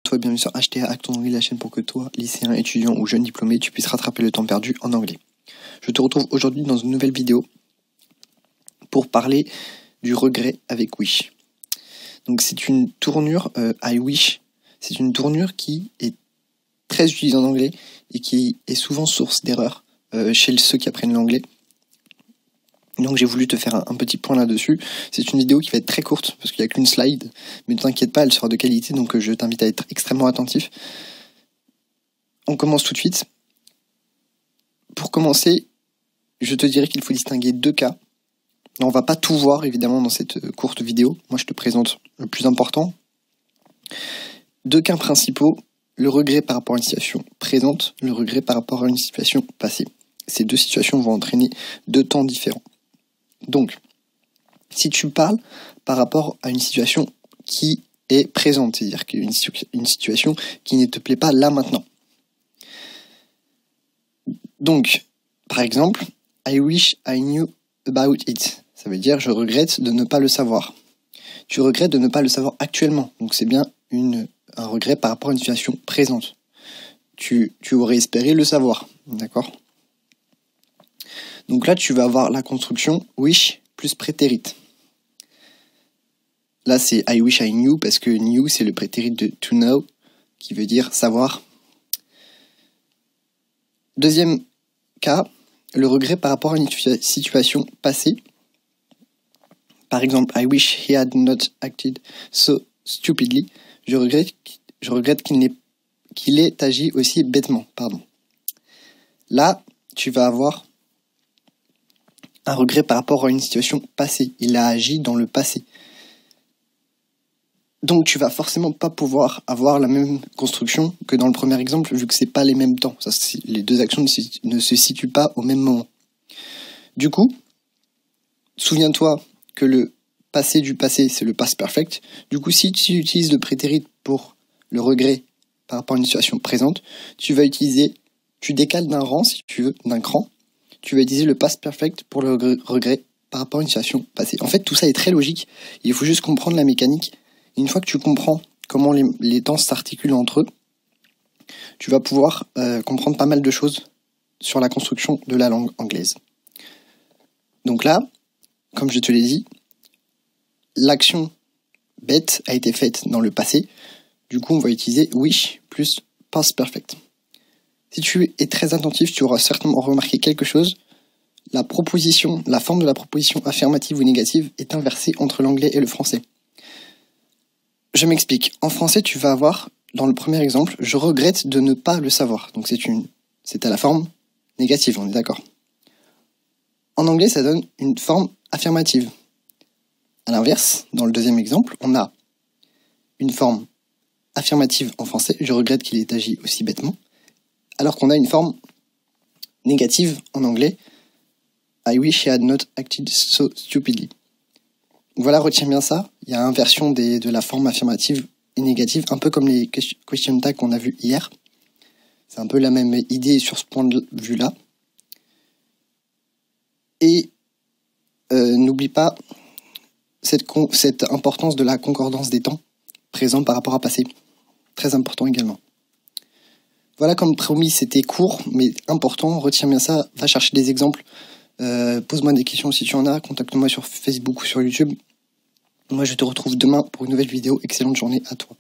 toi, bienvenue sur HTA Acton Anglais, la chaîne pour que toi, lycéen, étudiant ou jeune diplômé, tu puisses rattraper le temps perdu en anglais. Je te retrouve aujourd'hui dans une nouvelle vidéo pour parler du regret avec wish. Donc c'est une tournure, I wish, c'est une tournure qui est très utilisée en anglais et qui est souvent source d'erreur chez ceux qui apprennent l'anglais. Donc j'ai voulu te faire un petit point là-dessus. C'est une vidéo qui va être très courte, parce qu'il n'y a qu'une slide, mais ne t'inquiète pas, elle sera de qualité, donc je t'invite à être extrêmement attentif. On commence tout de suite. Pour commencer, je te dirais qu'il faut distinguer deux cas. On ne va pas tout voir, évidemment, dans cette courte vidéo. Moi, je te présente le plus important. Deux cas principaux, le regret par rapport à une situation présente, le regret par rapport à une situation passée. Ces deux situations vont entraîner deux temps différents. Donc, si tu parles par rapport à une situation qui est présente, c'est-à-dire une situation qui ne te plaît pas là maintenant. Donc, par exemple, I wish I knew about it. Ça veut dire je regrette de ne pas le savoir. Tu regrettes de ne pas le savoir actuellement. Donc c'est bien un regret par rapport à une situation présente. Tu aurais espéré le savoir. D'accord ? Donc là, tu vas avoir la construction wish plus prétérit. Là, c'est I wish I knew parce que knew, c'est le prétérit de to know, qui veut dire savoir. Deuxième cas, le regret par rapport à une situation passée. Par exemple, I wish he had not acted so stupidly. Je regrette qu'il ait agi aussi bêtement. Là, tu vas avoir un regret par rapport à une situation passée. Il a agi dans le passé. Donc tu vas forcément pas pouvoir avoir la même construction que dans le premier exemple, vu que c'est pas les mêmes temps. Les deux actions ne se situent pas au même moment. Du coup, souviens-toi que le passé du passé, c'est le past perfect. Du coup, si tu utilises le prétérit pour le regret par rapport à une situation présente, tu décales d'un rang, si tu veux, d'un cran. Tu vas utiliser le past perfect pour le regret par rapport à une situation passée. En fait, tout ça est très logique. Il faut juste comprendre la mécanique. Et une fois que tu comprends comment les temps s'articulent entre eux, tu vas pouvoir comprendre pas mal de choses sur la construction de la langue anglaise. Donc là, comme je te l'ai dit, l'action bête a été faite dans le passé. Du coup, on va utiliser wish plus past perfect. Si tu es très attentif, tu auras certainement remarqué quelque chose. La forme de la proposition affirmative ou négative est inversée entre l'anglais et le français. Je m'explique. En français, tu vas avoir, dans le premier exemple, je regrette de ne pas le savoir. Donc c'est à la forme négative, on est d'accord. En anglais, ça donne une forme affirmative. À l'inverse, dans le deuxième exemple, on a une forme affirmative en français, je regrette qu'il ait agi aussi bêtement, alors qu'on a une forme négative en anglais, I wish he had not acted so stupidly. Voilà, retiens bien ça, il y a inversion de la forme affirmative et négative, un peu comme les question tags qu'on a vu hier. C'est un peu la même idée sur ce point de vue-là. Et n'oublie pas cette importance de la concordance des temps présents par rapport à passé. Très important également. Voilà, comme promis, c'était court, mais important. Retiens bien ça, va chercher des exemples. Pose-moi des questions si tu en as. Contacte-moi sur Facebook ou sur YouTube. Moi, je te retrouve demain pour une nouvelle vidéo. Excellente journée à toi.